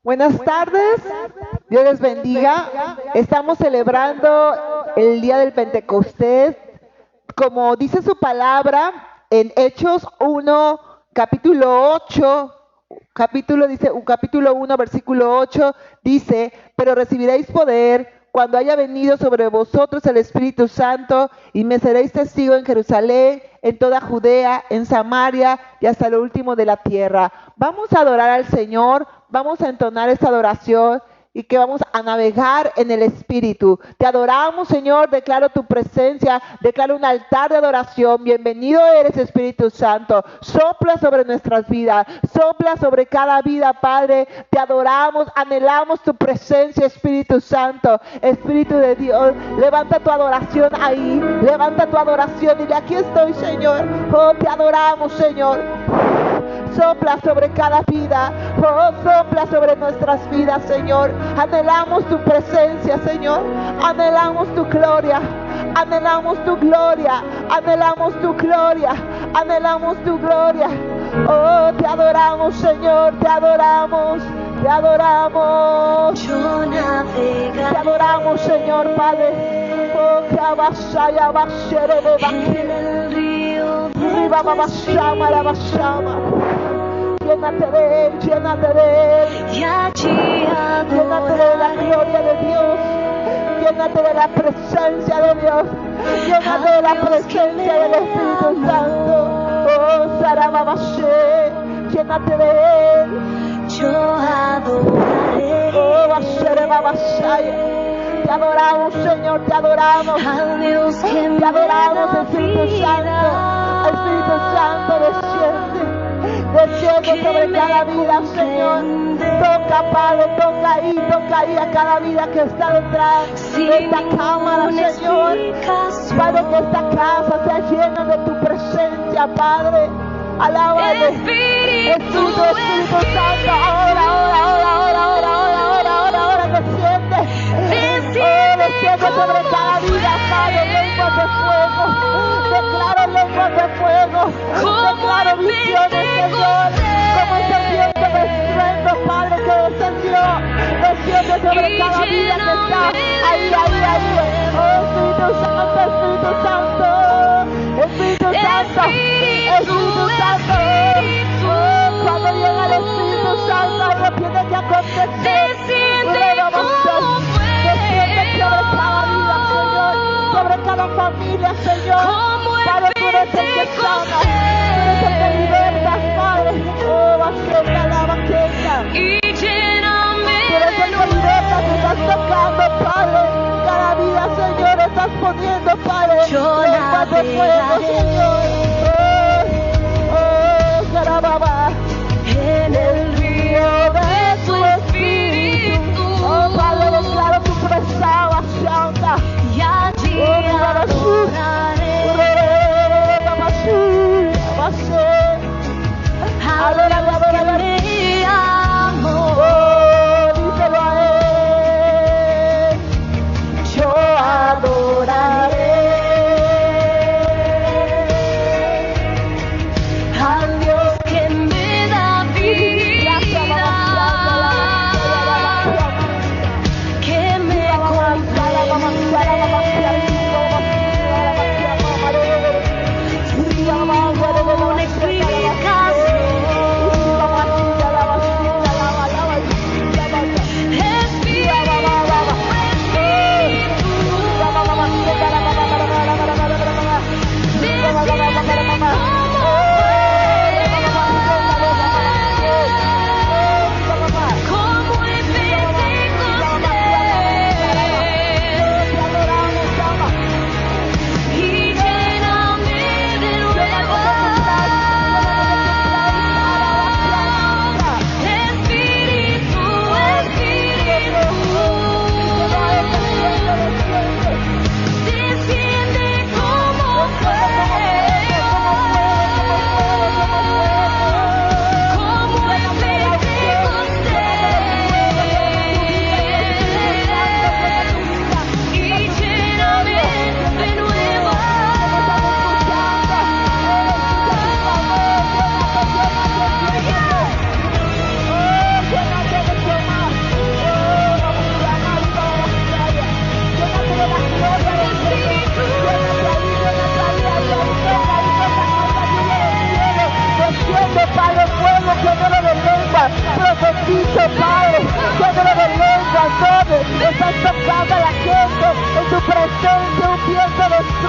Buenas tardes, Dios les bendiga. Estamos celebrando el día del Pentecostés, como dice su palabra en Hechos 1, capítulo 8, capítulo 1, versículo 8, dice, pero recibiréis poder cuando haya venido sobre vosotros el Espíritu Santo, y me seréis testigo en Jerusalén, en toda Judea, en Samaria y hasta lo último de la tierra. Vamos a adorar al Señor, vamos a entonar esta adoración y que vamos a navegar en el Espíritu. Te adoramos, Señor, declaro tu presencia, declaro un altar de adoración. Bienvenido eres, Espíritu Santo. Sopla sobre nuestras vidas, sopla sobre cada vida, Padre. Te adoramos, anhelamos tu presencia, Espíritu Santo, Espíritu de Dios. Levanta tu adoración ahí, levanta tu adoración y de aquí estoy, Señor. Oh, te adoramos, Señor. Sopla sobre cada vida, oh, sopla sobre nuestras vidas, Señor. Anhelamos tu presencia, Señor. Anhelamos tu gloria, anhelamos tu gloria, anhelamos tu gloria, anhelamos tu gloria. Oh, te adoramos, Señor, te adoramos. Te adoramos, te adoramos, Señor Padre. Oh, que abasaya, abashere, en el río de Riba, tu babashama, espíritu, rabashama. Llénate de Él, llénate de Él. y allí Llénate de la gloria de Dios. Llénate de la presencia de Dios. Llénate de la presencia del Espíritu Santo. Oh, Sarababashe. Llénate de Él. yo adoraré Oh, Bashere, babashaya. Te adoramos, Señor, te adoramos. al Dios que me Te adoramos, da Espíritu Santo. vida, Espíritu Santo, desciende. Desciende sobre cada vida, Señor. Toca, Padre, toca ahí a cada vida que está detrás de esta cámara, Señor. Padre, que esta casa sea llena de tu presencia, Padre. Alábale. Espíritu Santo, ahora, desciende. Oh, desciende sobre cada vida, Padre, lenguas de fuego. Declaro lenguas de fuego. Declaro visiones, Señor. Como ese viento de estruendo, Padre, que desciende sobre cada vida que está ahí. Oh, Espíritu Santo, Espíritu Santo. Espíritu Santo. Espíritu Santo. Oh, cuando llega el Espíritu Santo, algo tiene que acontecer. Desciende sobre cada vida, Señor, sobre cada familia, Señor. Padre, tú eres el que sana, tú eres el que libertas, Padre. Oh, vaqueta, la vaqueta. y lléname Tú eres el que libertas, tú estás tocando, Padre. Cada vida, Señor, estás poniendo, Padre, lenguas de fuego, Señor. Oh, Carababa. en el río de tu espíritu, Oh, Padre, declaro tu presencia, Shanta. y allí Oh, adoraré al Dios que me amó. Oh, díselo a Él. Yo adoraré al Dios que me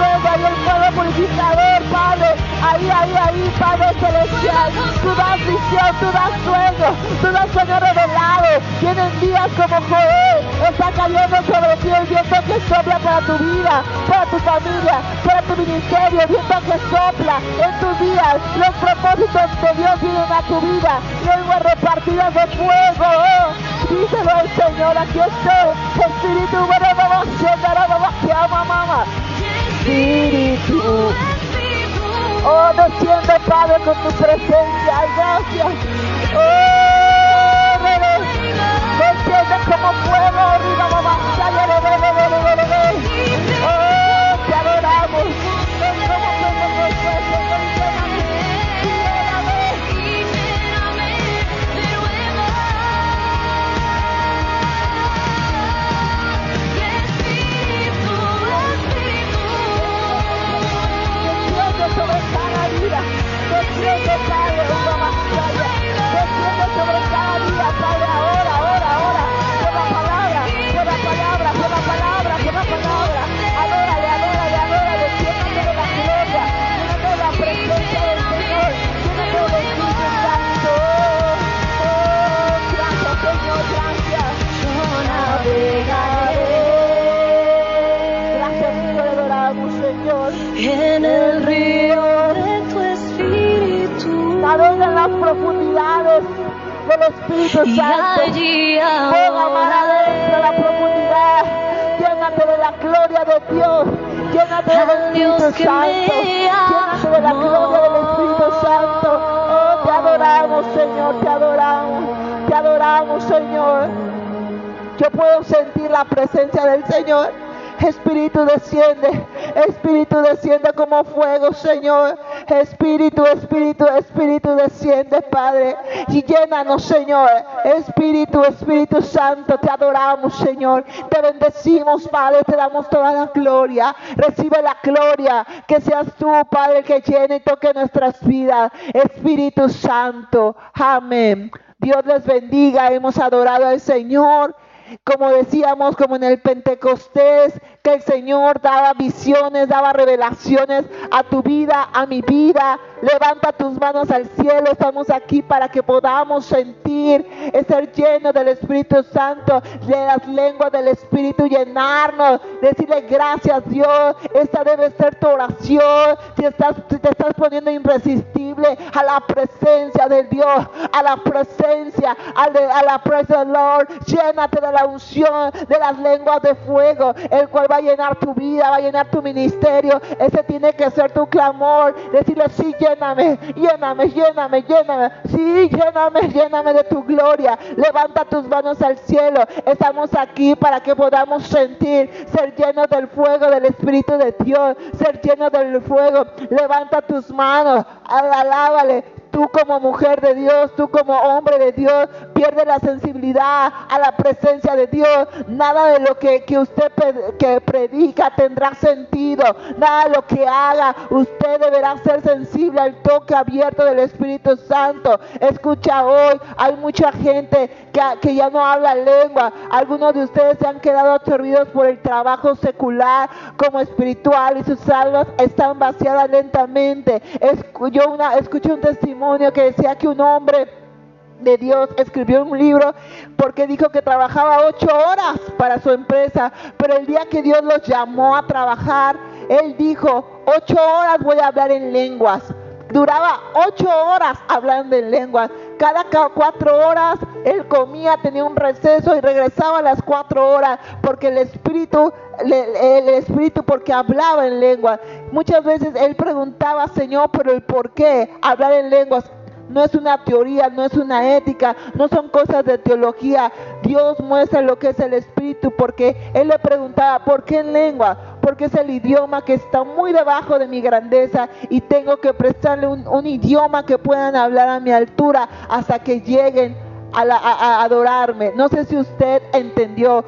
fuego, ahí el fuego purificador, Padre. Ahí, Padre celestial. Tú das visión, tú das sueño revelado. Vienen días como Joel. Está cayendo sobre ti el viento que sopla para tu vida, para tu familia, para tu ministerio. Viento que sopla en tus días. Los propósitos de Dios vienen a tu vida. Lenguas repartidas de fuego. Díselo al Señor, aquí estoy. Espíritu, bueno, vamos que ama, mamá. Espíritu. Oh, desciende, Padre, con tu presencia. Ay, gracias. Oh, desciende como fuego. Arriba, mamá. Oh, te adoramos. Sobre cada vida, desciende, Padre, desciende sobre cada vida, Padre, ahora, por la palabra, adórale, llénate de la gloria, llénate de la presencia del Señor, llénate del Espíritu Santo. Oh, gracias, Señor, gracias. Gracias, Señor, adoramos, Señor. En el río de tu espíritu, navega en las profundidades del Espíritu y Santo. allí Ponga mar adentro la profundidad. Llénate de la gloria de Dios. Llénate del Espíritu Santo. Llénate de la gloria del Espíritu Santo. Oh, te adoramos, Señor, te adoramos. Te adoramos, Señor. Yo puedo sentir la presencia del Señor. Espíritu desciende como fuego, Señor. Espíritu desciende, Padre, y llénanos, Señor. Espíritu Santo, te adoramos, Señor. Te bendecimos, Padre, te damos toda la gloria. Recibe la gloria, que seas tú, Padre, que llene y toque nuestras vidas. Espíritu Santo, amén. Dios les bendiga. Hemos adorado al Señor. Como decíamos, como en el Pentecostés, que el Señor daba visiones, daba revelaciones a tu vida, a mi vida. Levanta tus manos al cielo. Estamos aquí para que podamos sentir, ser llenos del Espíritu Santo, de las lenguas del Espíritu, llenarnos, decirle gracias, Dios. Esta debe ser tu oración. Si te estás poniendo irresistible a la presencia de Dios, a la presencia del Lord, llénate de la unción, de las lenguas de fuego, el cual va a llenar tu vida, va a llenar tu ministerio. Ese tiene que ser tu clamor. Decirle, sí, lléname. Sí, lléname de tu gloria. Levanta tus manos al cielo. Estamos aquí para que podamos sentir, ser llenos del fuego del Espíritu de Dios, ser llenos del fuego. Levanta tus manos, alábale. Tú como mujer de Dios, tú como hombre de Dios, pierde la sensibilidad a la presencia de Dios. Nada de lo que usted que predica tendrá sentido. Nada de lo que haga, usted deberá ser sensible al toque abierto del Espíritu Santo. Escucha hoy, hay mucha gente que ya no habla lengua. Algunos de ustedes se han quedado absorbidos por el trabajo secular como espiritual y sus almas están vaciadas lentamente. Escuché un testimonio que decía que un hombre de Dios escribió un libro porque dijo que trabajaba 8 horas para su empresa, pero el día que Dios los llamó a trabajar, él dijo, 8 horas voy a hablar en lenguas. Duraba 8 horas hablando en lenguas. Cada 4 horas él comía, tenía un receso y regresaba a las 4 horas porque el espíritu porque hablaba en lengua. Muchas veces él preguntaba, Señor, pero el por qué hablar en lenguas. No es una teoría, no es una ética, no son cosas de teología. Dios muestra lo que es el espíritu, porque él le preguntaba, ¿por qué en lengua? Porque es el idioma que está muy debajo de mi grandeza y tengo que prestarle un idioma que puedan hablar a mi altura hasta que lleguen a adorarme. No sé si usted entendió.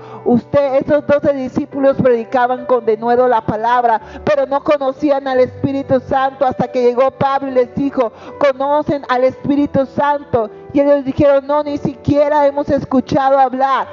Esos 12 discípulos predicaban con denuedo la palabra, pero no conocían al Espíritu Santo hasta que llegó Pablo y les dijo, conocen al Espíritu Santo. Y ellos dijeron, no, ni siquiera hemos escuchado hablar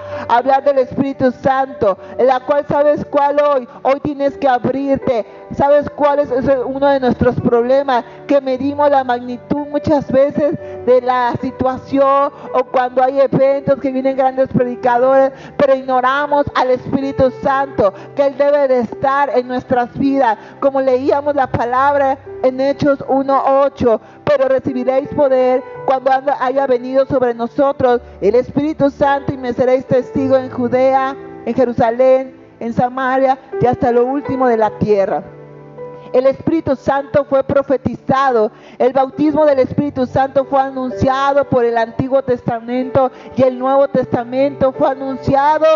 del Espíritu Santo, en la cual sabes cuál hoy tienes que abrirte. ¿Sabes cuál es uno de nuestros problemas? Que medimos la magnitud muchas veces de la situación, o cuando hay eventos que vienen grandes predicadores, pero ignoramos al Espíritu Santo, que Él debe de estar en nuestras vidas, como leíamos la palabra en Hechos 1:8. Pero recibiréis poder cuando haya venido sobre nosotros el Espíritu Santo, y me seréis testigo en Judea, en Jerusalén, en Samaria y hasta lo último de la tierra. El Espíritu Santo fue profetizado. El bautismo del Espíritu Santo fue anunciado por el Antiguo Testamento, y el Nuevo Testamento fue anunciado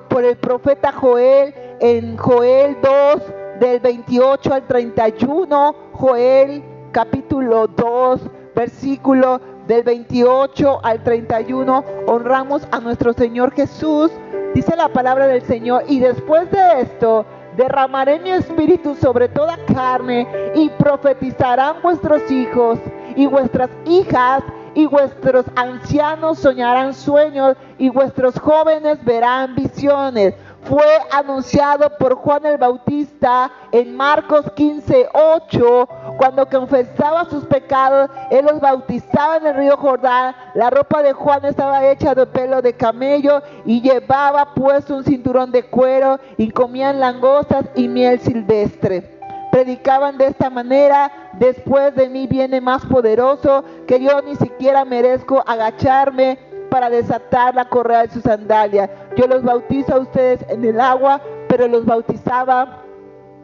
por el profeta Joel en Joel 2 del 28 al 31. Joel capítulo 2 versículo del 28 al 31. Honramos a nuestro Señor Jesús. Dice la palabra del Señor: y después de esto derramaré mi espíritu sobre toda carne, y profetizarán vuestros hijos y vuestras hijas, y vuestros ancianos soñarán sueños, y vuestros jóvenes verán visiones. Fue anunciado por Juan el Bautista en Marcos 15:8, cuando confesaba sus pecados. Él los bautizaba en el río Jordán. La ropa de Juan estaba hecha de pelo de camello, y llevaba puesto un cinturón de cuero, y comían langostas y miel silvestre. Predicaban de esta manera: después de mí viene más poderoso, que yo ni siquiera merezco agacharme para desatar la correa de su sandalia. Yo los bautizo a ustedes en el agua, pero los bautizaba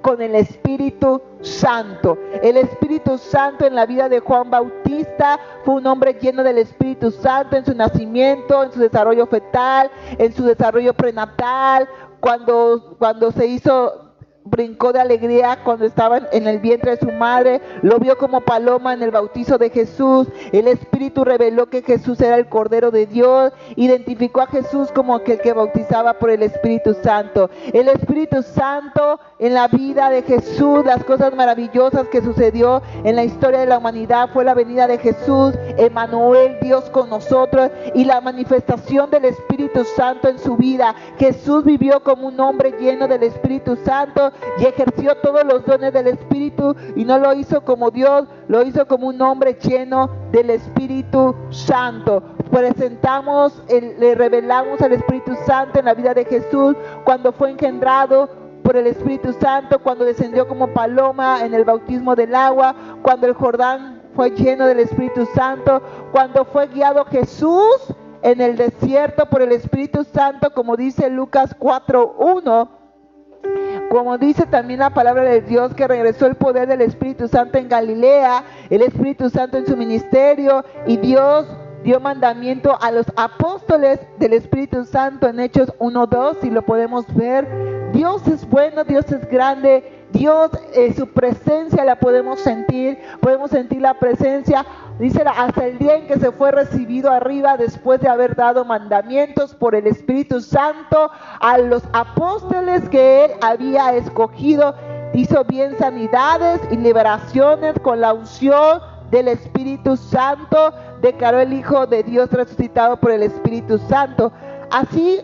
con el Espíritu Santo. El Espíritu Santo en la vida de Juan Bautista fue un hombre lleno del Espíritu Santo en su nacimiento, en su desarrollo fetal, en su desarrollo prenatal, cuando se hizo, brincó de alegría cuando estaba en el vientre de su madre. Lo vio como paloma en el bautizo de Jesús. El Espíritu reveló que Jesús era el Cordero de Dios. Identificó a Jesús como aquel que bautizaba por el Espíritu Santo. El Espíritu Santo en la vida de Jesús, las cosas maravillosas que sucedió en la historia de la humanidad fue la venida de Jesús, Emmanuel, Dios con nosotros, y la manifestación del Espíritu Santo en su vida. Jesús vivió como un hombre lleno del Espíritu Santo, y ejerció todos los dones del Espíritu, y no lo hizo como Dios, lo hizo como un hombre lleno del Espíritu Santo. Le revelamos al Espíritu Santo en la vida de Jesús cuando fue engendrado por el Espíritu Santo, cuando descendió como paloma en el bautismo del agua, cuando el Jordán fue lleno del Espíritu Santo, cuando fue guiado Jesús en el desierto por el Espíritu Santo, como dice Lucas 4:1. Como dice también la palabra de Dios, que regresó el poder del Espíritu Santo en Galilea, el Espíritu Santo en su ministerio, y Dios dio mandamiento a los apóstoles del Espíritu Santo en Hechos 1:2, si lo podemos ver. Dios es bueno, Dios es grande, Dios, su presencia la podemos sentir la presencia. Dice, hasta el día en que se fue recibido arriba, después de haber dado mandamientos por el Espíritu Santo a los apóstoles que Él había escogido. Hizo bien sanidades y liberaciones con la unción del Espíritu Santo. Declaró el Hijo de Dios resucitado por el Espíritu Santo. Así,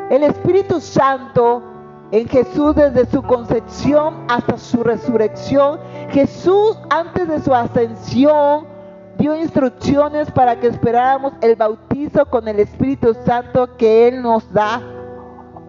el Espíritu Santo en Jesús, desde su concepción hasta su resurrección. Jesús, antes de su ascensión, dio instrucciones para que esperáramos el bautizo con el Espíritu Santo que Él nos da.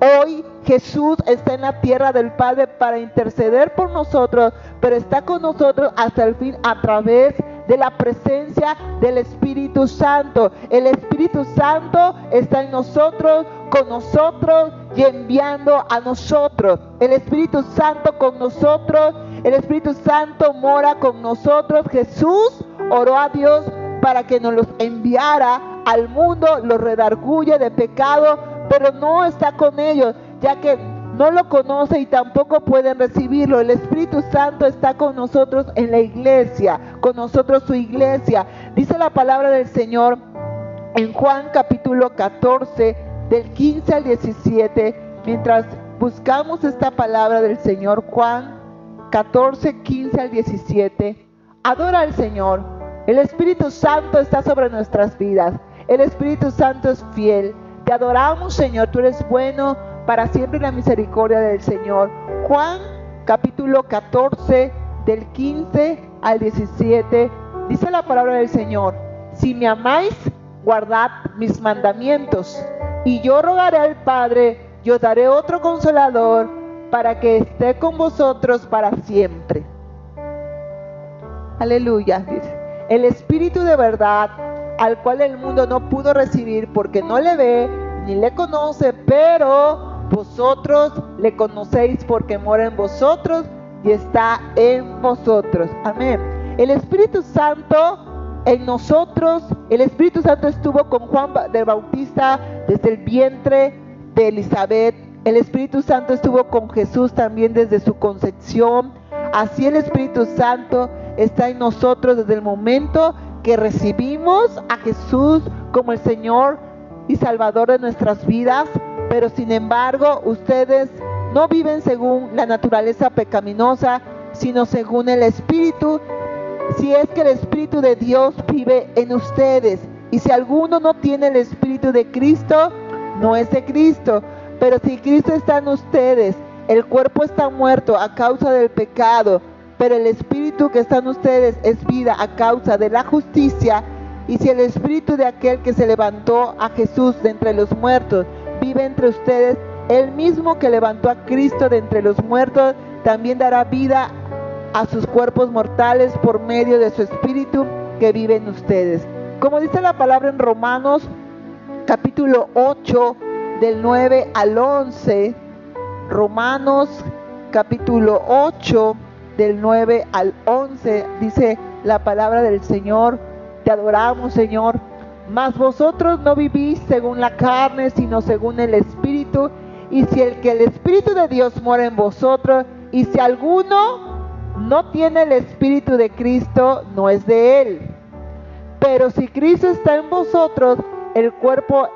Hoy Jesús está en la tierra del Padre para interceder por nosotros, pero está con nosotros hasta el fin a través de la presencia del Espíritu Santo. El Espíritu Santo está en nosotros, con nosotros y enviando a nosotros. El Espíritu Santo con nosotros, el Espíritu Santo mora con nosotros. Jesús oró a Dios para que nos los enviara al mundo, los redarguye de pecado, pero no está con ellos, ya que no lo conoce y tampoco pueden recibirlo. El Espíritu Santo está con nosotros en la iglesia, con nosotros su iglesia. Dice la palabra del Señor en Juan capítulo 14, del 15 al 17, mientras buscamos esta palabra del Señor. Juan 14, 15 al 17. Adora al Señor. El Espíritu Santo está sobre nuestras vidas. El Espíritu Santo es fiel. Te adoramos, Señor. Tú eres bueno, para siempre la misericordia del Señor. Juan capítulo 14, del 15 al 17, dice la palabra del Señor: si me amáis, guardad mis mandamientos, y yo rogaré al Padre, y os daré otro consolador, para que esté con vosotros para siempre. Aleluya. El Espíritu de verdad, al cual el mundo no pudo recibir porque no le ve ni le conoce, pero vosotros le conocéis porque mora en vosotros y está en vosotros. Amén. El Espíritu Santo en nosotros, el Espíritu Santo estuvo con Juan el Bautista desde el vientre de Elizabeth. El Espíritu Santo estuvo con Jesús también desde su concepción. Así el Espíritu Santo está en nosotros desde el momento que recibimos a Jesús como el Señor y Salvador de nuestras vidas. Pero sin embargo, ustedes no viven según la naturaleza pecaminosa, sino según el Espíritu, si es que el Espíritu de Dios vive en ustedes. Y si alguno no tiene el Espíritu de Cristo, no es de Cristo. Pero si Cristo está en ustedes, el cuerpo está muerto a causa del pecado, pero el Espíritu que está en ustedes es vida a causa de la justicia. Y si el Espíritu de aquel que se levantó a Jesús de entre los muertos vive entre ustedes, el mismo que levantó a Cristo de entre los muertos también dará vida a sus cuerpos mortales por medio de su Espíritu que vive en ustedes. Como dice la palabra en Romanos capítulo 8, del 9 al 11, Romanos capítulo 8, del 9 al 11, dice la palabra del Señor: te adoramos, Señor, mas vosotros no vivís según la carne, sino según el Espíritu. Y si el Espíritu de Dios mora en vosotros, y si alguno no tiene el Espíritu de Cristo, no es de él. Pero si Cristo está en vosotros, el cuerpo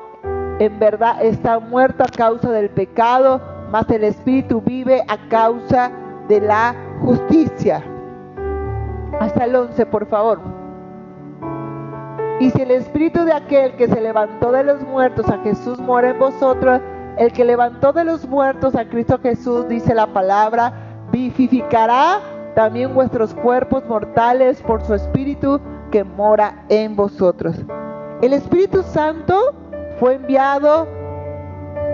en verdad está muerto a causa del pecado, mas el Espíritu vive a causa de la justicia. Hasta el 11, por favor. Y si el Espíritu de aquel que se levantó de los muertos a Jesús mora en vosotros, el que levantó de los muertos a Cristo Jesús, dice la palabra, vivificará también vuestros cuerpos mortales por su Espíritu que mora en vosotros. El Espíritu Santo fue enviado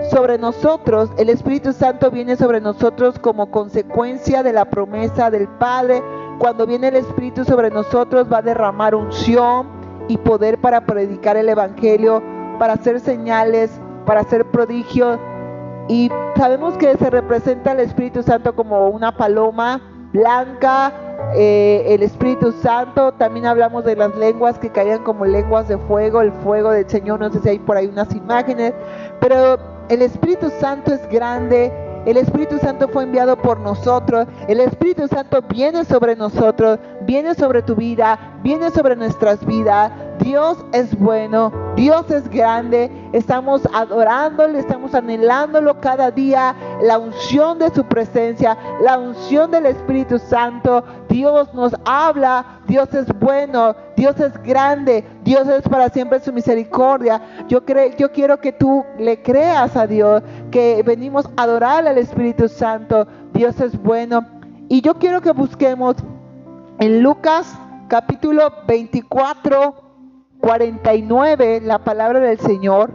sobre nosotros. El Espíritu Santo viene sobre nosotros como consecuencia de la promesa del Padre. Cuando viene el Espíritu sobre nosotros, va a derramar unción y poder para predicar el Evangelio, para hacer señales, para hacer prodigios. Y sabemos que se representa el Espíritu Santo como una paloma blanca, el Espíritu Santo. También hablamos de las lenguas que caían como lenguas de fuego, el fuego del Señor. No sé si hay por ahí unas imágenes, pero el Espíritu Santo es grande. El Espíritu Santo fue enviado por nosotros. El Espíritu Santo viene sobre nosotros, viene sobre tu vida, viene sobre nuestras vidas. Dios es bueno, Dios es grande. Estamos adorándole, estamos anhelándolo cada día. La unción de su presencia, la unción del Espíritu Santo. Dios nos habla, Dios es bueno, Dios es grande, Dios es para siempre su misericordia. Yo quiero que tú le creas a Dios, que venimos a adorar al Espíritu Santo. Dios es bueno. Y yo quiero que busquemos en Lucas capítulo 24, 49, la palabra del Señor.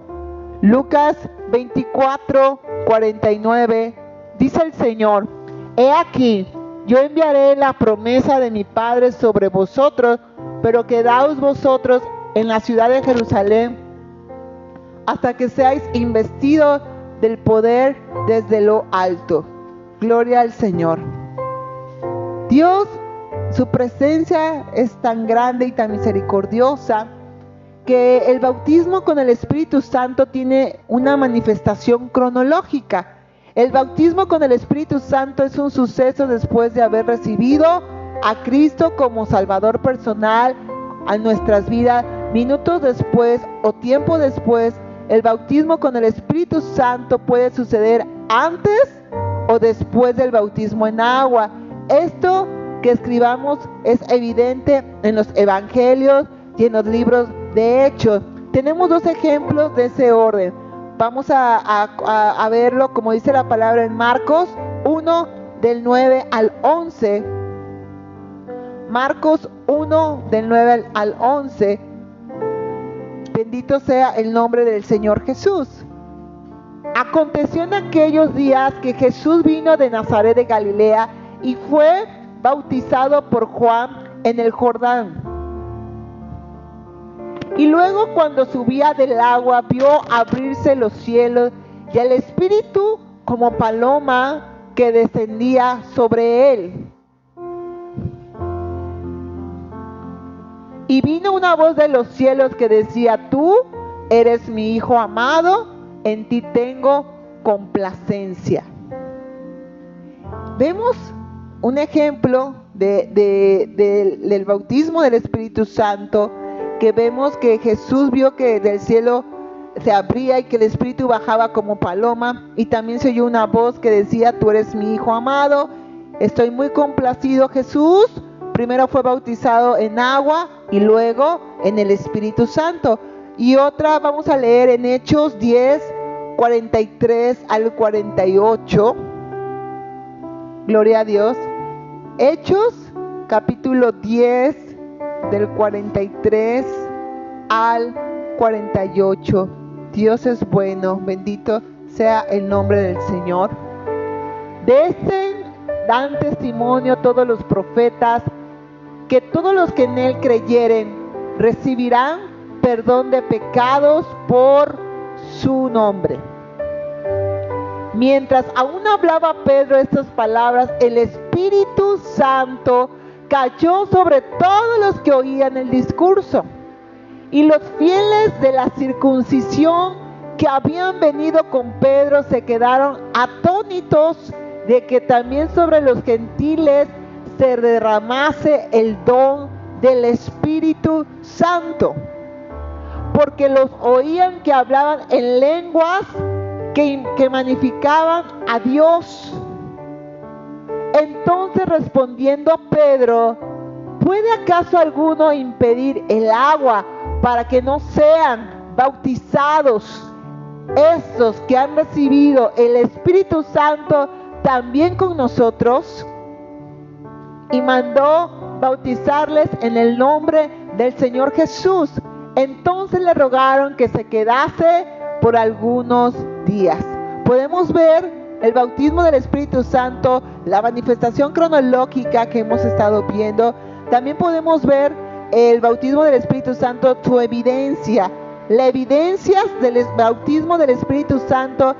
Lucas 24, 49, dice el Señor: he aquí, yo enviaré la promesa de mi Padre sobre vosotros, pero quedaos vosotros en la ciudad de Jerusalén hasta que seáis investidos del poder desde lo alto. Gloria al Señor. Dios, su presencia es tan grande y tan misericordiosa que el bautismo con el Espíritu Santo tiene una manifestación cronológica. El bautismo con el Espíritu Santo es un suceso después de haber recibido a Cristo como Salvador personal a nuestras vidas. Minutos después o tiempo después, el bautismo con el Espíritu Santo puede suceder antes o después del bautismo en agua. Esto que escribamos es evidente en los evangelios y en los libros de Hechos. Tenemos dos ejemplos de ese orden. Vamos a verlo como dice la palabra en Marcos 1 del 9 al 11. Marcos 1 del 9 al 11. Bendito sea el nombre del Señor Jesús. Aconteció en aquellos días que Jesús vino de Nazaret de Galilea y fue bautizado por Juan en el Jordán. Y luego cuando subía del agua vio abrirse los cielos y al Espíritu como paloma que descendía sobre él. Y vino una voz de los cielos que decía: tú eres mi Hijo amado, en ti tengo complacencia. Vemos un ejemplo del bautismo del Espíritu Santo, que vemos que Jesús vio que del cielo se abría y que el Espíritu bajaba como paloma, y también se oyó una voz que decía: tú eres mi Hijo amado, estoy muy complacido. Jesús primero fue bautizado en agua y luego en el Espíritu Santo. Y otra vamos a leer en Hechos 10, 43 al 48. Gloria a Dios. Hechos capítulo 10 del 43 al 48. Dios es bueno, bendito sea el nombre del Señor. De este dan testimonio todos los profetas, que todos los que en él creyeren recibirán perdón de pecados por su nombre. Mientras aún hablaba Pedro estas palabras, el Espíritu Santo cayó sobre todos los que oían el discurso. Y los fieles de la circuncisión que habían venido con Pedro se quedaron atónitos de que también sobre los gentiles se derramase el don del Espíritu Santo, porque los oían que hablaban en lenguas que magnificaban a Dios. Entonces respondiendo Pedro: ¿puede acaso alguno impedir el agua para que no sean bautizados estos que han recibido el Espíritu Santo también con nosotros? Y mandó bautizarles en el nombre del Señor Jesús. Entonces le rogaron que se quedase por algunos días. Podemos ver el bautismo del Espíritu Santo, la manifestación cronológica que hemos estado viendo. También podemos ver el bautismo del Espíritu Santo, su evidencia. La evidencia del bautismo del Espíritu Santo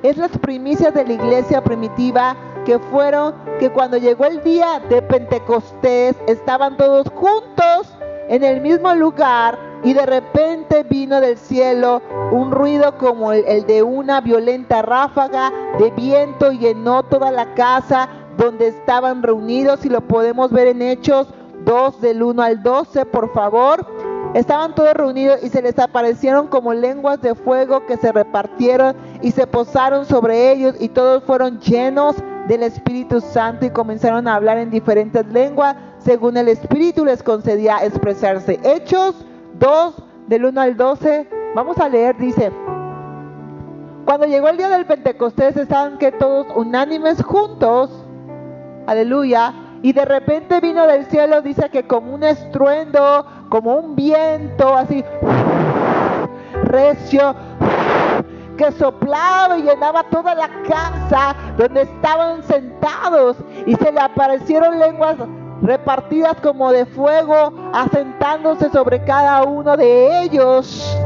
es las primicias de la iglesia primitiva, que fueron que cuando llegó el día de Pentecostés estaban todos juntos en el mismo lugar, y de repente vino del cielo un ruido como el de una violenta ráfaga de viento y llenó toda la casa donde estaban reunidos, y lo podemos ver en Hechos 2 del 1 al 12, por favor. Estaban todos reunidos y se les aparecieron como lenguas de fuego que se repartieron y se posaron sobre ellos, y todos fueron llenos del Espíritu Santo y comenzaron a hablar en diferentes lenguas según el Espíritu les concedía expresarse. Hechos 2 del 1 al 12, vamos a leer, dice: cuando llegó el día del Pentecostés estaban que todos unánimes juntos, aleluya, y de repente vino del cielo, dice que como un estruendo, como un viento así recio, que soplaba y llenaba toda la casa donde estaban sentados, y se le aparecieron lenguas repartidas como de fuego, asentándose sobre cada uno de ellos,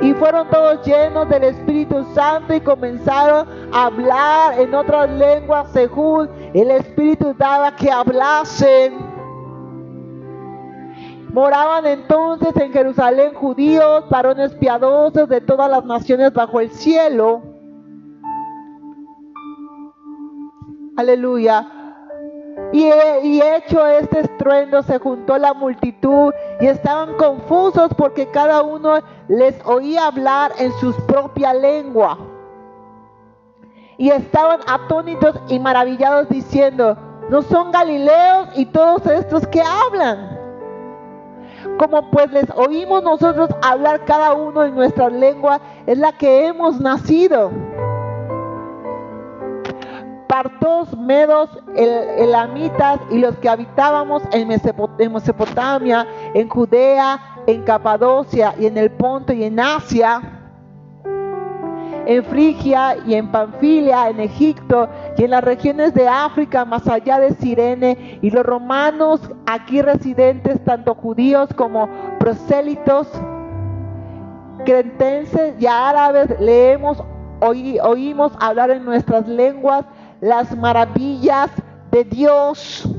y fueron todos llenos del Espíritu Santo y comenzaron a hablar en otras lenguas según el Espíritu daba que hablasen. Moraban entonces en Jerusalén judíos, varones piadosos de todas las naciones bajo el cielo. Aleluya. Y hecho este estruendo, se juntó la multitud y estaban confusos porque cada uno les oía hablar en su propia lengua. Y estaban atónitos y maravillados diciendo: ¿No son galileos y todos estos que hablan? Como pues les oímos nosotros hablar cada uno en nuestra lengua, es la que hemos nacido. Partos, medos, elamitas y los que habitábamos en Mesopotamia, en Judea, en Capadocia y en el Ponto y en Asia, en Frigia y en Panfilia, en Egipto y en las regiones de África más allá de Cirene, y los romanos aquí residentes, tanto judíos como prosélitos, cretenses y árabes, oímos hablar en nuestras lenguas las maravillas de Dios.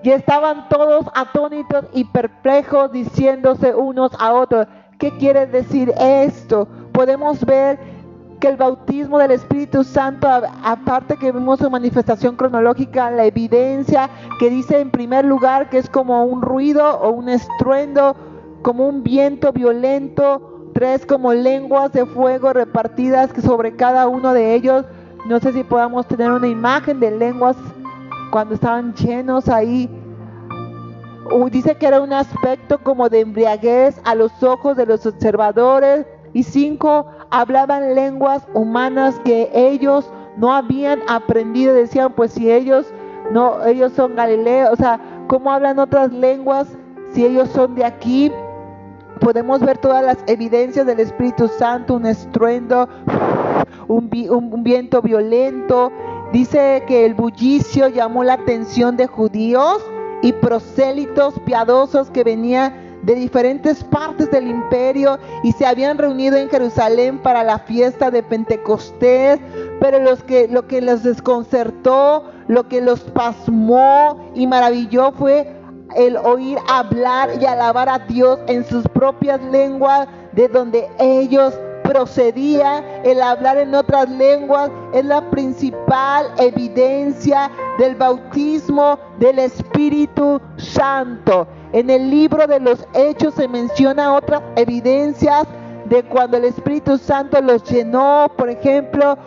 Y estaban todos atónitos y perplejos, diciéndose unos a otros: ¿qué quiere decir esto? Podemos ver que el bautismo del Espíritu Santo, aparte que vemos su manifestación cronológica, la evidencia que dice en primer lugar que es como un ruido o un estruendo, como un viento violento, 3 como lenguas de fuego repartidas sobre cada uno de ellos. No sé si podamos tener una imagen de lenguas cuando estaban llenos ahí. Dice que era un aspecto como de embriaguez a los ojos de los observadores. Y 5 hablaban lenguas humanas que ellos no habían aprendido. Decían, pues si ellos son galileos, o sea, ¿cómo hablan otras lenguas si ellos son de aquí? Podemos ver todas las evidencias del Espíritu Santo, un estruendo, un viento violento. Dice que el bullicio llamó la atención de judíos y prosélitos piadosos que venían de diferentes partes del imperio y se habían reunido en Jerusalén para la fiesta de Pentecostés. Pero lo que los desconcertó, lo que los pasmó y maravilló fue el oír hablar y alabar a Dios en sus propias lenguas de donde ellos procedían. El hablar en otras lenguas es la principal evidencia del bautismo del Espíritu Santo. En el libro de los Hechos se menciona otras evidencias de cuando el Espíritu Santo los llenó. Por ejemplo,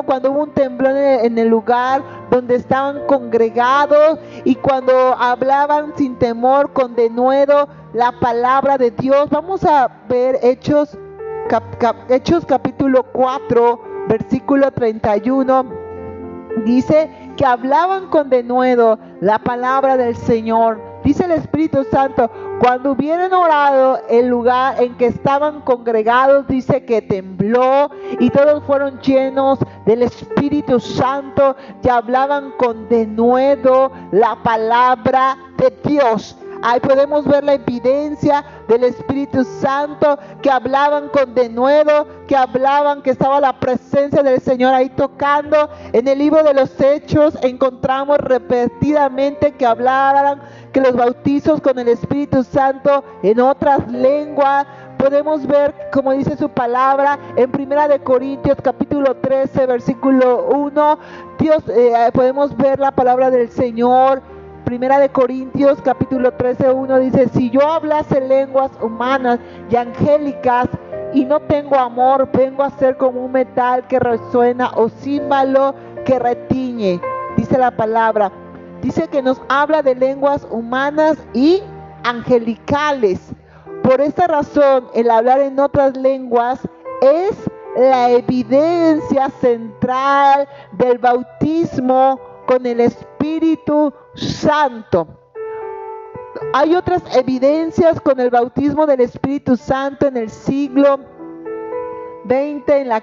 cuando hubo un temblor en el lugar donde estaban congregados y cuando hablaban sin temor, con denuedo, la palabra de Dios. Vamos a ver Hechos capítulo 4, versículo 31. Dice que hablaban con denuedo la palabra del Señor. Dice el Espíritu Santo, cuando hubieron orado, el lugar en que estaban congregados, dice que tembló y todos fueron llenos del Espíritu Santo y hablaban con denuedo la palabra de Dios. Ahí podemos ver la evidencia del Espíritu Santo, que hablaban con denuedo, que hablaban que estaba la presencia del Señor ahí tocando. En el libro de los Hechos encontramos repetidamente que hablaran que los bautizos con el Espíritu Santo en otras lenguas. Podemos ver, como dice su palabra, en 1 de Corintios capítulo 13, versículo 1, podemos ver la palabra del Señor. 1 de Corintios capítulo 13, 1 dice: si yo hablase lenguas humanas y angélicas y no tengo amor, vengo a ser como un metal que resuena o címbalo que retiñe. Dice la palabra. Dice que nos habla de lenguas humanas y angelicales. Por esta razón, el hablar en otras lenguas es la evidencia central del bautismo con el Espíritu Santo. Hay otras evidencias con el bautismo del Espíritu Santo en el siglo XX en la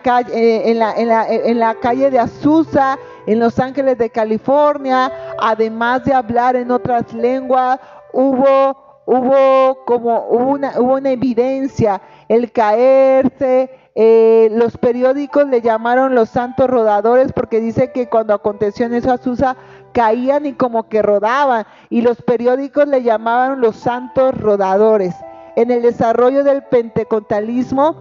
calle de Azusa, en Los Ángeles de California. Además de hablar en otras lenguas, hubo una evidencia, el caerse. Los periódicos le llamaron los santos rodadores, porque dice que cuando aconteció en eso Azusa, caían y como que rodaban, y los periódicos le llamaban los santos rodadores. En el desarrollo del pentecostalismo,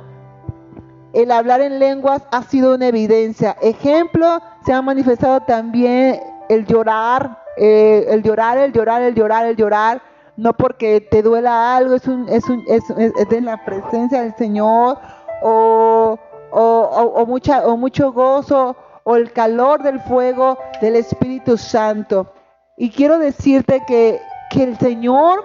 el hablar en lenguas ha sido una evidencia. Ejemplo, se ha manifestado también el llorar, no porque te duela algo, es de la presencia del Señor, o mucho gozo, o el calor del fuego del Espíritu Santo. Y quiero decirte que el Señor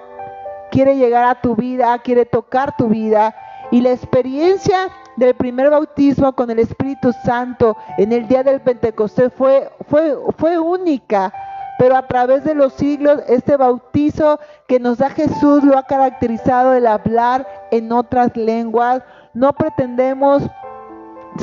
quiere llegar a tu vida, quiere tocar tu vida. Y la experiencia del primer bautismo con el Espíritu Santo en el día del Pentecostés fue única. Pero a través de los siglos, este bautizo que nos da Jesús lo ha caracterizado el hablar en otras lenguas. No pretendemos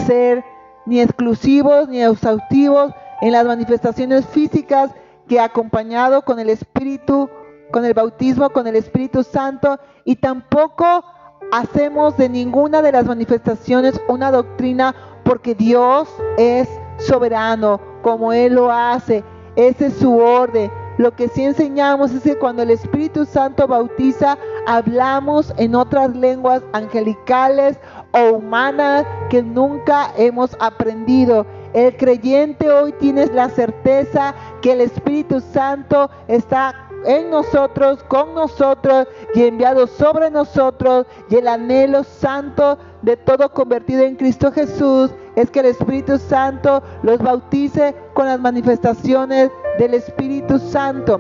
ser ni exclusivos ni exhaustivos en las manifestaciones físicas que acompañado con el Espíritu, con el bautismo, con el Espíritu Santo, y tampoco hacemos de ninguna de las manifestaciones una doctrina, porque Dios es soberano, como Él lo hace. Ese es su orden. Lo que sí enseñamos es que cuando el Espíritu Santo bautiza, hablamos en otras lenguas angelicales o humanas que nunca hemos aprendido. El creyente hoy tiene la certeza que el Espíritu Santo está en nosotros, con nosotros y enviado sobre nosotros, y el anhelo santo de todo convertido en Cristo Jesús es que el Espíritu Santo los bautice con las manifestaciones del Espíritu Santo.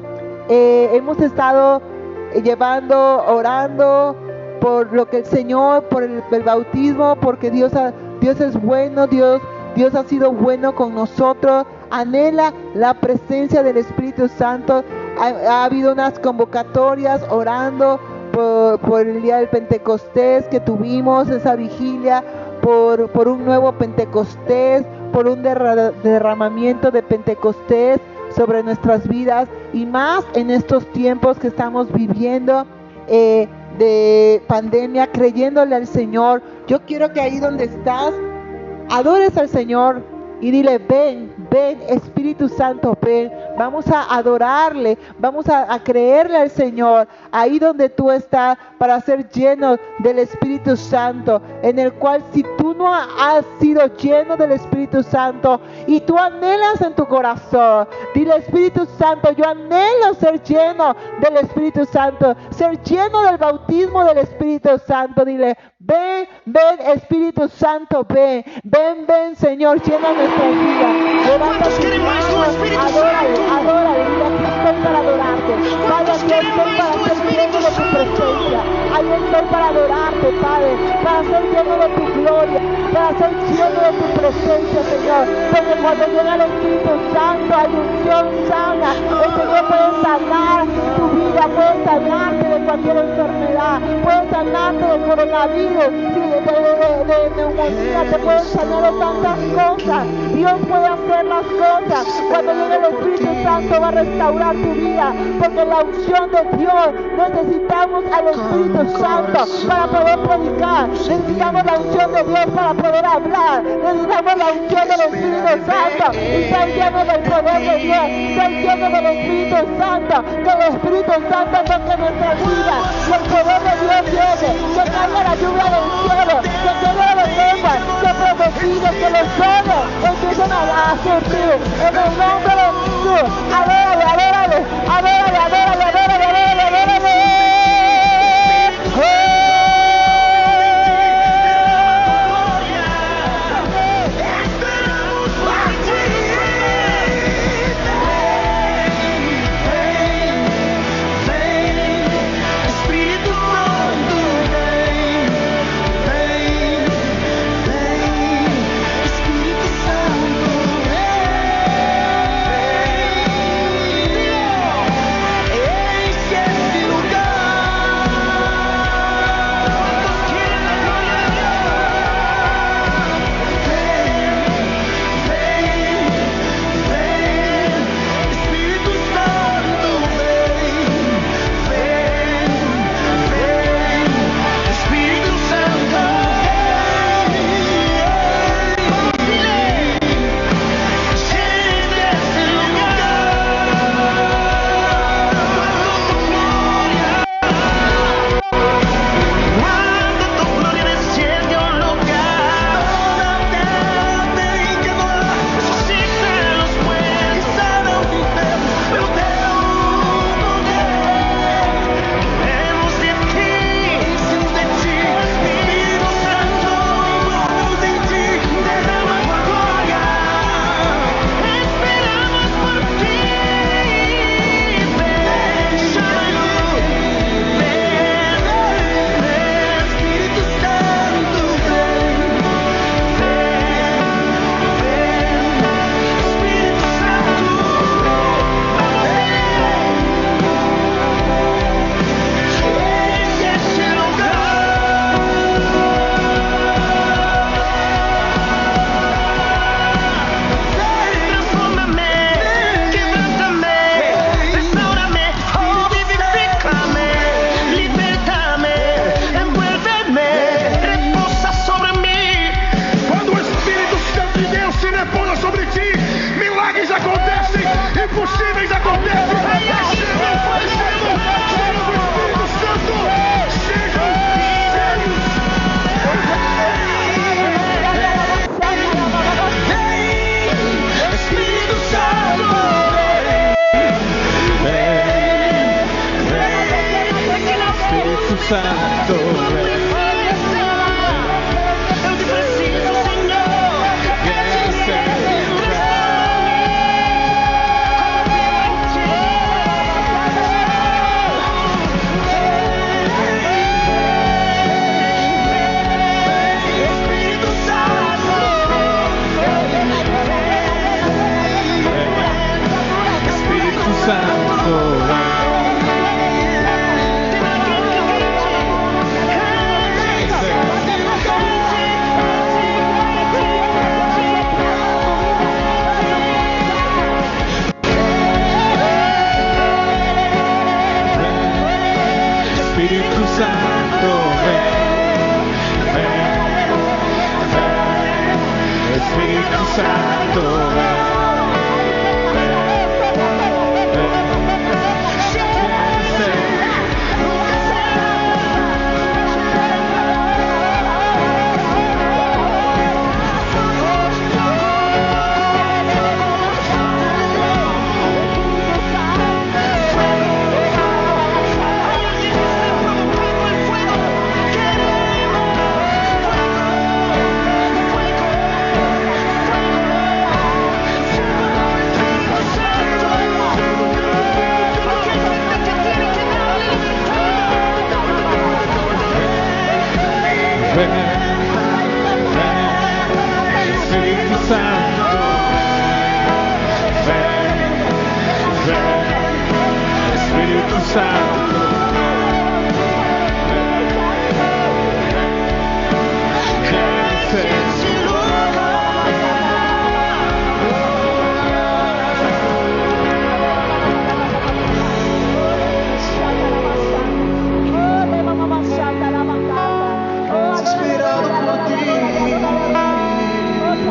Hemos estado orando por lo que el Señor, por el bautismo, porque Dios es bueno, Dios ha sido bueno con nosotros. Anhela la presencia del Espíritu Santo. Ha habido unas convocatorias orando por el día del Pentecostés que tuvimos, esa vigilia, por un nuevo Pentecostés, por un derramamiento de Pentecostés sobre nuestras vidas, y más en estos tiempos que estamos viviendo de pandemia, creyéndole al Señor. Yo quiero que ahí donde estás, adores al Señor y dile: ven, Espíritu Santo, ven. Vamos a adorarle, vamos a creerle al Señor ahí donde tú estás, para ser llenos del Espíritu Santo, en el cual, si tú no has sido lleno del Espíritu Santo y tú anhelas en tu corazón, dile: Espíritu Santo, yo anhelo ser lleno del Espíritu Santo, ser lleno del bautismo del Espíritu Santo. Dile: ven, Espíritu Santo, ven, Señor, llena nuestra vida. Levanta tus manos, adórale, dile: aquí estoy para adorarte. Padre, aquí estoy para ser lleno de tu presencia. Ahí estoy para adorarte, Padre, para ser lleno de tu gloria, para ser lleno de tu presencia, Señor. Porque cuando llega el Espíritu Santo hay unción sana. El Señor puede sanar tu vida, puede sanarte de cualquier enfermedad, puede sanarte del coronavirus, de neumonía, te puede sanar de tantas cosas. Dios puede hacer las cosas. Cuando llegue el Espíritu Santo va a restaurar tu vida, porque la unción de Dios, necesitamos al Espíritu Santo para poder predicar, necesitamos la unción de Dios para poder hablar, necesitamos la unción del Espíritu Santo, y ser llenos del poder de Dios, ser llenos del Espíritu Santo, que el Espíritu Santo toque nuestra vida, que el poder de Dios llegue, que caiga la lluvia del cielo, que llegue a los lenguas, que profetice, que los dones empiecen a surgir en el nombre de Jesús. Adórale. Santo, ven. Eu te preciso, Senhor. Quero ser Espírito Santo. Espírito Santo, Espírito Santo, ven, Espírito Santo, Espírito Santo, Espírito Santo,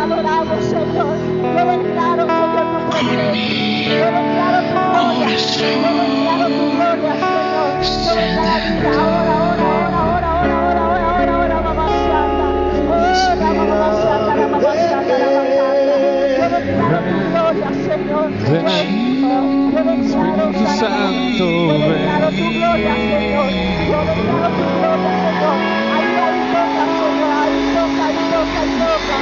Adoramos, Señor. Yo declaro, Señor, tu presencia. Yo declaro tu gloria. Yo declaro tu gloria, Señor. Sobre cada vida. Ahora, mamá santa. Mamá santa, la mamá santa, la mamá santa. Yo declaro tu gloria, Señor. Yo declaro, Santo, yo declaro tu gloria, Señor. Yo declaro tu gloria, Señor. Ahí toca, Señor. Ahí toca.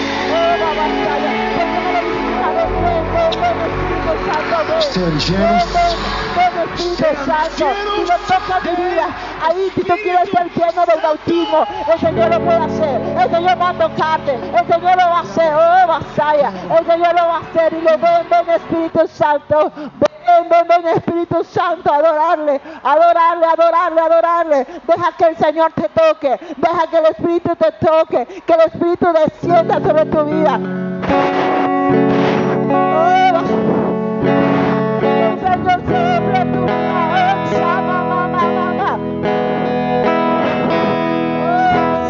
Espíritu Santo, si lo toca mi vida, ahí si tú quieres ser lleno del bautismo, el Señor lo puede hacer, el Señor va a tocarte, el Señor lo va a hacer, Masaya, el Señor lo va a hacer y ven Espíritu Santo, ven Espíritu Santo, adorarle, deja que el Señor te toque, deja que el Espíritu te toque, que el Espíritu descienda sobre tu vida. El Señor sobre tu vida, mamá.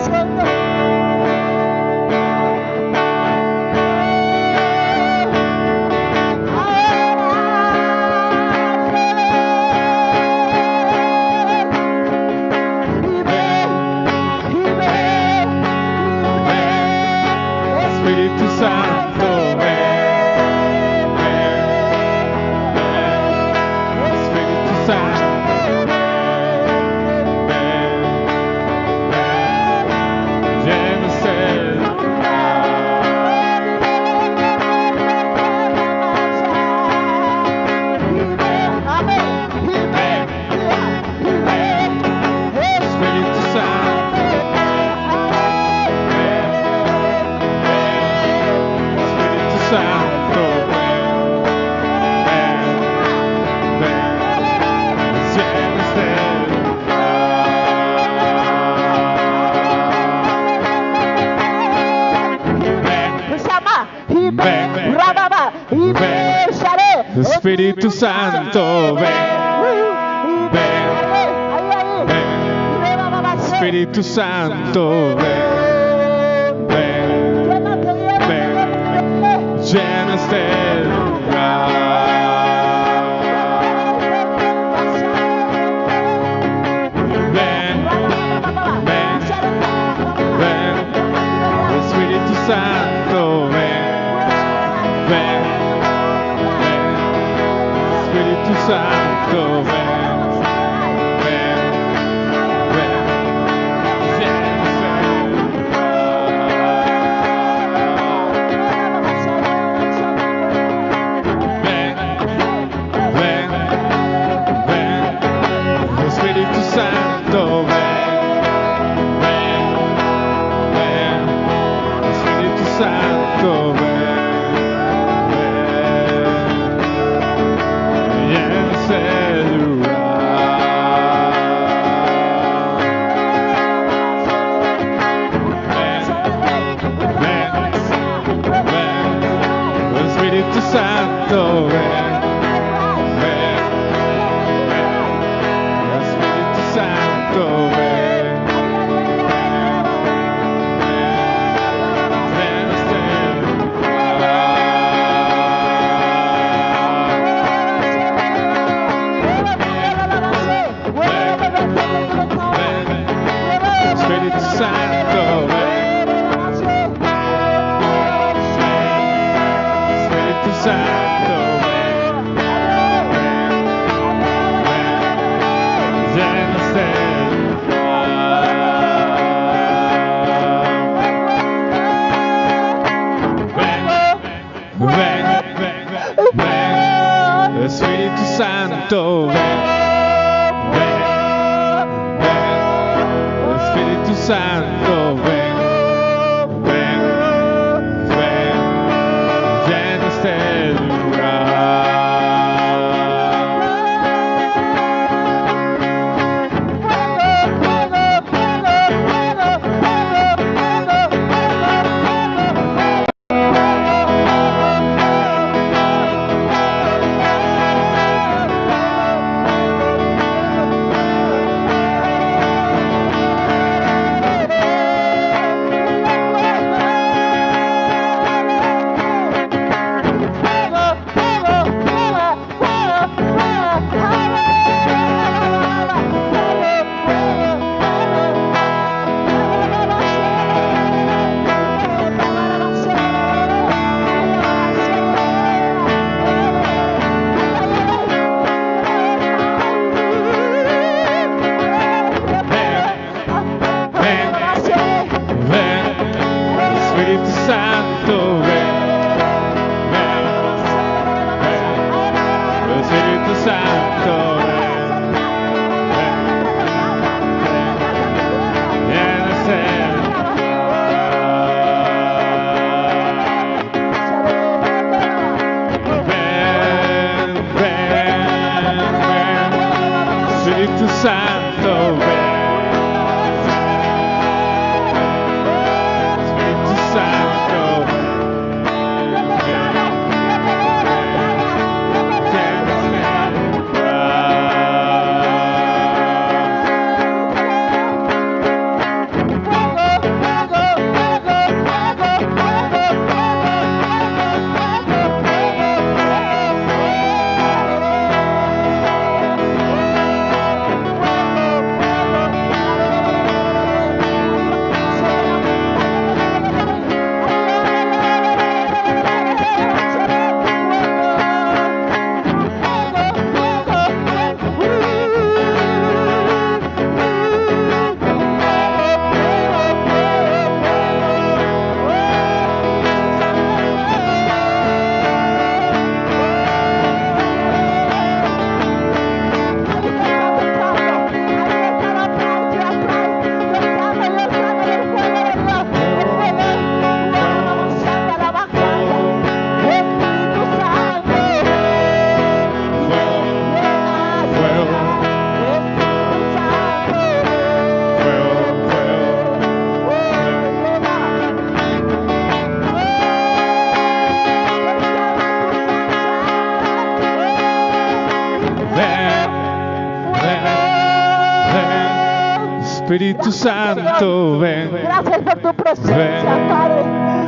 Señor. Espírito Santo, Espírito Santo, llénese. Espírito Santo, Espírito Santo, Espírito Santo, Espírito Santo, llena este lugar. Espírito Santo, Espírito Santo, Santo, ven, ven, ven. Espíritu Santo, ven, ven, ven. Llena este lugar. Espíritu Santo, ven, ven, ven. Espíritu Santo, ven, ven, ven. Llena este lugar. Ven, ven, ven. Espíritu Santo, ven. Espíritu Santo, ven. Gracias por tu presencia, Ven. Padre.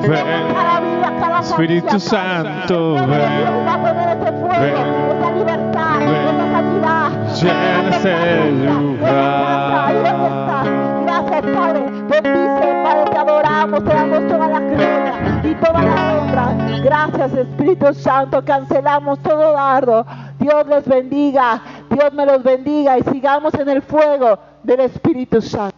Ven. Cada vida, cada Espíritu familia, Padre. Santo, En ven. nombre de Dios, poner ese fuego, Ven. esa libertad, Ven. esa sanidad, Llena esa este permanencia, lugar. esa casa, ahí donde está. Gracias, Padre. Bendice, Padre, te adoramos, te damos toda la gloria y toda la honra. Gracias, Espíritu Santo. Cancelamos todo dardo. Dios les bendiga. Dios me los bendiga y sigamos en el fuego del Espíritu Santo.